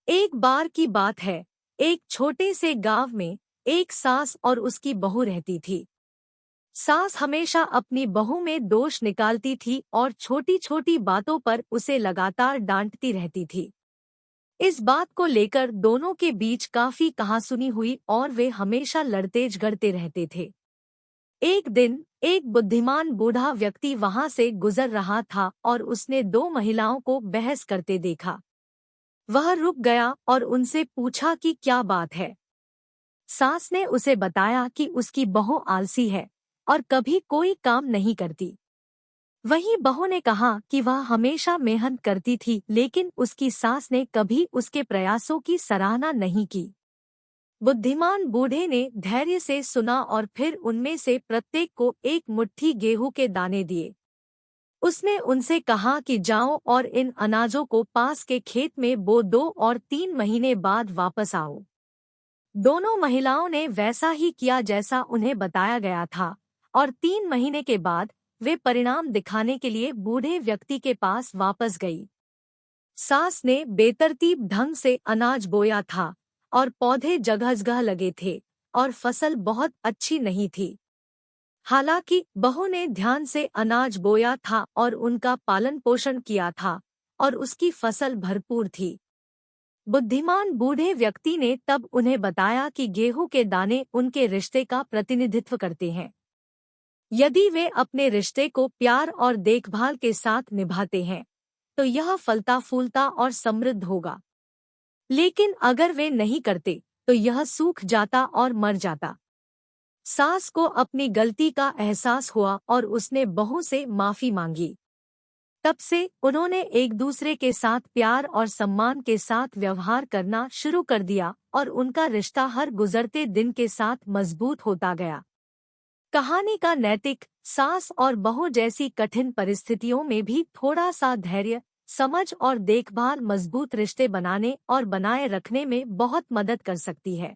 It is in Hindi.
एक बार की बात है, एक छोटे से गांव में एक सास और उसकी बहू रहती थी। सास हमेशा अपनी बहू में दोष निकालती थी और छोटी छोटी बातों पर उसे लगातार डांटती रहती थी। इस बात को लेकर दोनों के बीच काफी कहासुनी हुई और वे हमेशा लड़ते झगड़ते रहते थे। एक दिन एक बुद्धिमान बूढ़ा व्यक्ति वहां से गुजर रहा था और उसने दो महिलाओं को बहस करते देखा। वह रुक गया और उनसे पूछा कि क्या बात है। सास ने उसे बताया कि उसकी बहू आलसी है और कभी कोई काम नहीं करती। वहीं बहू ने कहा कि वह हमेशा मेहनत करती थी, लेकिन उसकी सास ने कभी उसके प्रयासों की सराहना नहीं की। बुद्धिमान बूढ़े ने धैर्य से सुना और फिर उनमें से प्रत्येक को एक मुट्ठी गेहूं के दाने दिए। उसने उनसे कहा कि जाओ और इन अनाजों को पास के खेत में बो दो और 3 महीने बाद वापस आओ। दोनों महिलाओं ने वैसा ही किया जैसा उन्हें बताया गया था और 3 महीने के बाद वे परिणाम दिखाने के लिए बूढ़े व्यक्ति के पास वापस गई। सास ने बेतरतीब ढंग से अनाज बोया था और पौधे जगह जगह लगे थे और फसल बहुत अच्छी नहीं थी। हालांकि बहू ने ध्यान से अनाज बोया था और उनका पालन पोषण किया था और उसकी फसल भरपूर थी। बुद्धिमान बूढ़े व्यक्ति ने तब उन्हें बताया कि गेहूं के दाने उनके रिश्ते का प्रतिनिधित्व करते हैं। यदि वे अपने रिश्ते को प्यार और देखभाल के साथ निभाते हैं तो यह फलता फूलता और समृद्ध होगा, लेकिन अगर वे नहीं करते तो यह सूख जाता और मर जाता। सास को अपनी गलती का एहसास हुआ और उसने बहू से माफी मांगी। तब से उन्होंने एक दूसरे के साथ प्यार और सम्मान के साथ व्यवहार करना शुरू कर दिया और उनका रिश्ता हर गुजरते दिन के साथ मजबूत होता गया। कहानी का नैतिक, सास और बहू जैसी कठिन परिस्थितियों में भी थोड़ा सा धैर्य, समझ और देखभाल मजबूत रिश्ते बनाने और बनाए रखने में बहुत मदद कर सकती है।